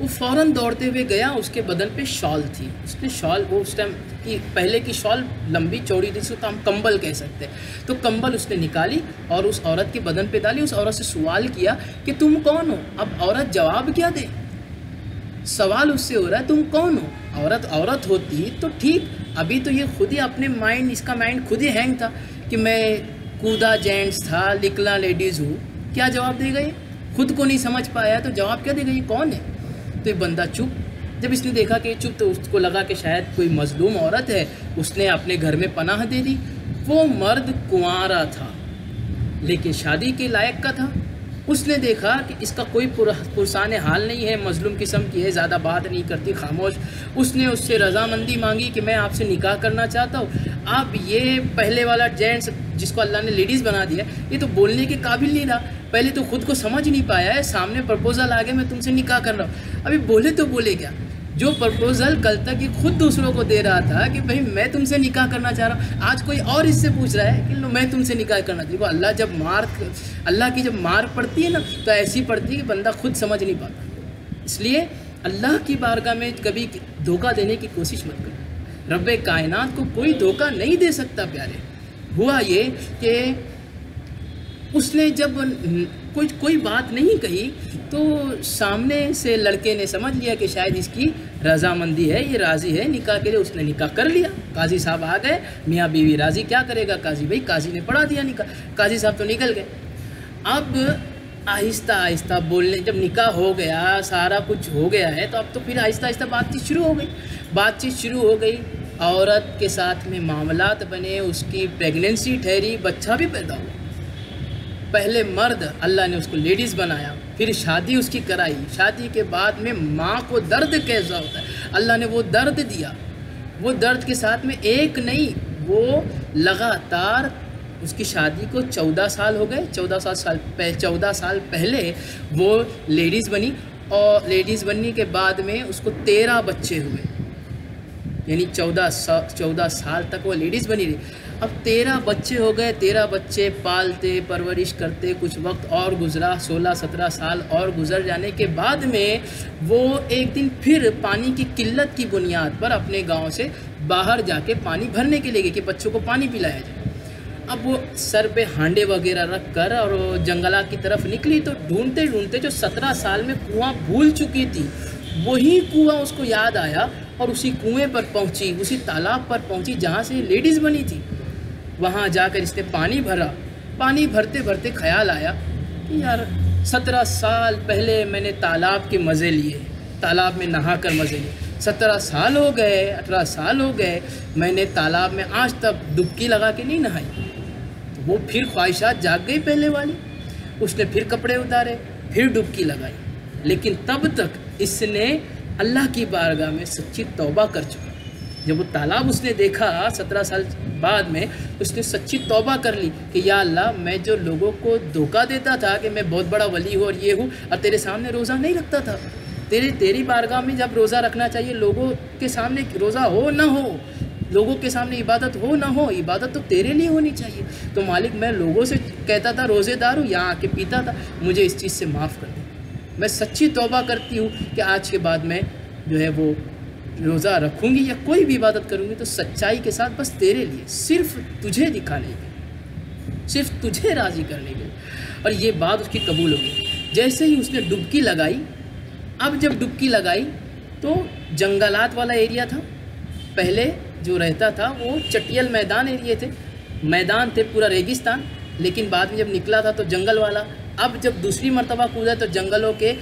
وہ فوراً دوڑتے ہوئے گیا، اس کے بدن پہ شال تھی، اس نے شال، وہ اس ٹائم کی پہلے کی شال لمبی چوڑی تھی، اس کو ہم کمبل کہہ سکتے ہیں، تو کمبل اس نے نکالی اور اس عورت کے بدن پہ ڈالی، اس عورت سے سوال کیا کہ تم کون ہو؟ اب عورت جواب کیا دے؟ سوال اس سے ہو رہا ہے تم کون ہو؟ عورت ہوتی تو ٹھیک، ابھی تو یہ خود ہی اپنے مائنڈ، اس کا مائنڈ خود ہی ہینگ تھا کہ میں کودا جینٹس تھا، نکلا لیڈیز ہوں، کیا جواب دے گا یہ؟ خود کو نہیں سمجھ پایا تو جواب کیا دے گا؟ یہ کون ہے؟ تو یہ بندہ چپ، جب اس نے دیکھا کہ چپ تو اس کو لگا کہ شاید کوئی مظلوم عورت ہے، اس نے اپنے گھر میں پناہ دے دی۔ وہ مرد کنوارا تھا لیکن شادی کے لائق کا تھا، اس نے دیکھا کہ اس کا کوئی پرسان حال نہیں ہے، مظلوم قسم کی ہے، زیادہ بات نہیں کرتی، خاموش، اس نے اس سے رضامندی مانگی کہ میں آپ سے نکاح کرنا چاہتا ہوں۔ اب یہ پہلے والا جینٹس جس کو اللہ نے لیڈیز بنا دیا، یہ تو بولنے کے قابل نہیں رہا، پہلے تو خود کو سمجھ نہیں پایا ہے، سامنے پرپوزل آ گیا میں تم سے نکاح کر رہا ہوں، ابھی بولے تو بولے کیا؟ جو پرپوزل کل تک یہ خود دوسروں کو دے رہا تھا کہ بھائی میں تم سے نکاح کرنا چاہ رہا ہوں، آج کوئی اور اس سے پوچھ رہا ہے کہ میں تم سے نکاح کرنا چاہتا ہوں۔ اللہ کی جب مار پڑتی ہے نا تو ایسی پڑتی ہے کہ بندہ خود سمجھ نہیں پاتا۔ اس لیے اللہ کی بارگاہ میں کبھی دھوکہ دینے کی کوشش مت کرو، رب کائنات کو کوئی دھوکہ نہیں دے سکتا پیارے۔ ہوا یہ کہ اس نے جب کوئی بات نہیں کہی تو سامنے سے لڑکے نے سمجھ لیا کہ شاید اس کی رضامندی ہے، یہ راضی ہے نکاح کے لیے، اس نے نکاح کر لیا۔ قاضی صاحب آ گئے، میاں بیوی راضی، کیا کرے گا قاضی؟ بھائی قاضی نے پڑھا دیا نکاح، قاضی صاحب تو نکل گئے۔ اب آہستہ آہستہ بولنے، جب نکاح ہو گیا، سارا کچھ ہو گیا ہے، تو اب تو پھر آہستہ آہستہ بات چیت شروع ہو گئی، عورت کے ساتھ میں معاملات بنے، اس کی پریگننسی ٹھہری، بچہ بھی پیدا ہوا۔ پہلے مرد، اللہ نے اس کو لیڈیز بنایا، پھر شادی اس کی کرائی، شادی کے بعد میں ماں کو درد کیسا ہوتا ہے، اللہ نے وہ درد دیا، وہ درد کے ساتھ میں ایک نہیں، وہ لگاتار اس کی شادی کو 14 سال ہو گئے، 14 سال پہلے وہ لیڈیز بنی، اور لیڈیز بننے کے بعد میں اس کو 13 بچے ہوئے، یعنی 14 سال تک وہ لیڈیز بنی رہی۔ اب 13 بچے ہو گئے، 13 بچے پالتے پرورش کرتے، کچھ وقت اور گزرا، 16-17 سال اور گزر جانے کے بعد میں وہ ایک دن پھر پانی کی قلت کی بنیاد پر اپنے گاؤں سے باہر جا کے پانی بھرنے کے لیے گئے کہ بچوں کو پانی پلایا جائے۔ اب وہ سر پہ ہانڈے وغیرہ رکھ کر اور جنگلات کی طرف نکلی تو ڈھونڈتے ڈھونڈتے جو 17 سال میں کنواں بھول چکی تھی، وہی کنواں اس کو یاد آیا اور اسی کنویں پر پہنچی، اسی تالاب پر پہنچی جہاں سے لیڈیز بنی تھی۔ وہاں جا کر اس نے پانی بھرا، پانی بھرتے بھرتے خیال آیا کہ یار 17 سال پہلے میں نے تالاب کے مزے لیے، تالاب میں نہا کر مزے لیے، 17 سال ہو گئے، 18 سال ہو گئے، میں نے تالاب میں آج تک ڈبکی لگا کے نہیں نہائی۔ وہ پھر خواہشات جاگ گئی پہلے والی، اس نے پھر کپڑے اتارے، پھر ڈبکی لگائی، لیکن تب تک اس نے اللہ کی بارگاہ میں سچی توبہ کر چکا۔ جب وہ تالاب اس نے دیکھا 17 سال بعد میں، اس نے سچی توبہ کر لی کہ یا اللہ، میں جو لوگوں کو دھوکہ دیتا تھا کہ میں بہت بڑا ولی ہوں اور یہ ہوں، اور تیرے سامنے روزہ نہیں رکھتا تھا، تیری بارگاہ میں جب روزہ رکھنا چاہیے، لوگوں کے سامنے روزہ ہو نہ ہو، لوگوں کے سامنے عبادت ہو نہ ہو، عبادت تو تیرے لیے ہونی چاہیے، تو مالک میں لوگوں سے کہتا تھا روزے دار ہوں، یہاں آ کے پیتا تھا، مجھے اس چیز سے معاف کر دے۔ میں سچی توبہ کرتی ہوں کہ آج کے بعد میں جو ہے وہ روزہ رکھوں گی یا کوئی بھی عبادت کروں گی تو سچائی کے ساتھ، بس تیرے لیے، صرف تجھے دکھانے کے لیے، صرف تجھے راضی کرنے کے لیے۔ اور یہ بات اس کی قبول ہو گئی۔ جیسے ہی اس نے ڈبکی لگائی، اب جب ڈبکی لگائی تو جنگلات والا ایریا تھا، پہلے جو رہتا تھا وہ چٹیل میدان ایریے تھے، میدان تھے پورا ریگستان، لیکن بعد میں جب نکلا تھا تو جنگل والا۔ اب جب دوسری مرتبہ کودا تو جنگلوں کے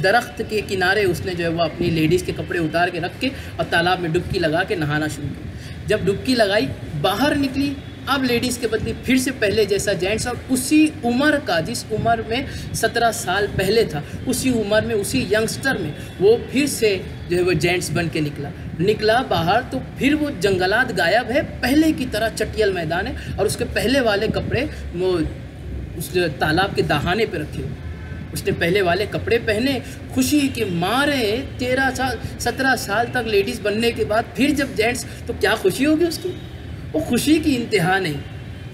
درخت کے کنارے اس نے جو ہے وہ اپنی لیڈیز کے کپڑے اتار کے رکھ کے اور تالاب میں ڈبکی لگا کے نہانا شروع کیا۔ جب ڈبکی لگائی، باہر نکلی، اب لیڈیز کے بدلے پھر سے پہلے جیسا جینٹس، اور اسی عمر کا، جس عمر میں 17 سال پہلے تھا، اسی عمر میں، اسی ینگسٹر میں وہ پھر سے جو ہے وہ جینٹس بن کے نکلا باہر، تو پھر وہ جنگلات غائب ہے، پہلے کی طرح چٹیل میدان ہے، اور اس کے پہلے والے کپڑے وہ اس تالاب کے دہانے پہ رکھے ہوئے، اس نے پہلے والے کپڑے پہنے، خوشی کے مارے 17 سال تک لیڈیز بننے کے بعد پھر جب جینٹس، تو کیا خوشی ہوگی اس کی، وہ خوشی کی انتہا نہیں،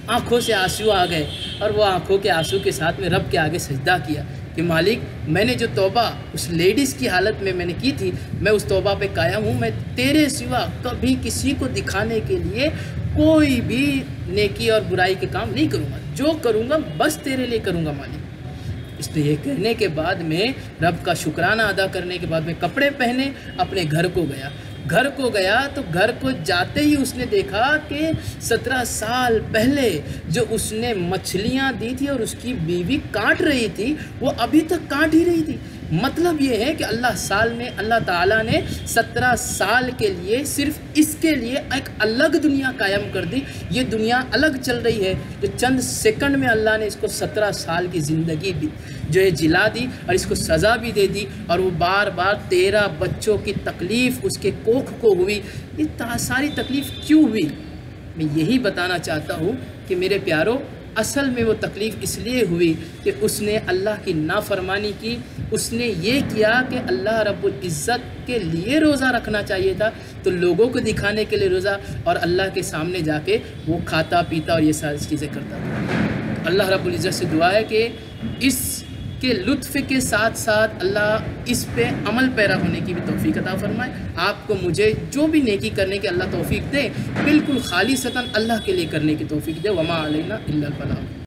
آنکھوں سے آنسو آ گئے، اور وہ آنکھوں کے آنسو کے ساتھ میں رب کے آگے سجدہ کیا کہ مالک میں نے جو توبہ اس لیڈیز کی حالت میں نے کی تھی، میں اس توبہ پہ قائم ہوں، میں تیرے سوا کبھی کسی کو دکھانے کے لیے کوئی بھی نیکی اور برائی کے کام نہیں کروں گا، جو کروں گا بس تیرے لیے کروں گا مالک۔ اس نے یہ کہنے کے بعد میں رب کا شکرانہ ادا کرنے کے بعد میں کپڑے پہنے اپنے گھر کو گیا تو گھر کو جاتے ہی اس نے دیکھا کہ 17 سال پہلے جو اس نے مچھلیاں دی تھی اور اس کی بیوی کاٹ رہی تھی وہ ابھی تک کاٹ ہی رہی تھی۔ مطلب یہ ہے کہ اللہ تعالیٰ نے 17 سال کے لیے صرف اس کے لیے ایک الگ دنیا قائم کر دی۔ یہ دنیا الگ چل رہی ہے جو چند سیکنڈ میں اللہ نے اس کو 17 سال کی زندگی جو ہے جلا دی اور اس کو سزا بھی دے دی، اور وہ بار بار 13 بچوں کی تکلیف اس کے کوکھ کو ہوئی۔ یہ ساری تکلیف کیوں ہوئی؟ میں یہی بتانا چاہتا ہوں کہ میرے پیاروں، اصل میں وہ تکلیف اس لیے ہوئی کہ اس نے اللہ کی نافرمانی کی۔ اس نے یہ کیا کہ اللہ رب العزت کے لیے روزہ رکھنا چاہیے تھا تو لوگوں کو دکھانے کے لیے روزہ، اور اللہ کے سامنے جا کے وہ کھاتا پیتا اور یہ ساری چیزیں کرتا تھا۔ اللہ رب العزت سے دعا ہے کہ اس کے لطف کے ساتھ ساتھ اللہ اس پہ عمل پیرا ہونے کی بھی توفیق عطا فرمائے۔ آپ کو مجھے جو بھی نیکی کرنے کے اللہ توفیق دے، بالکل خالصتاً اللہ کے لیے کرنے کی توفیق دے۔ وما علینا الا البلاغ۔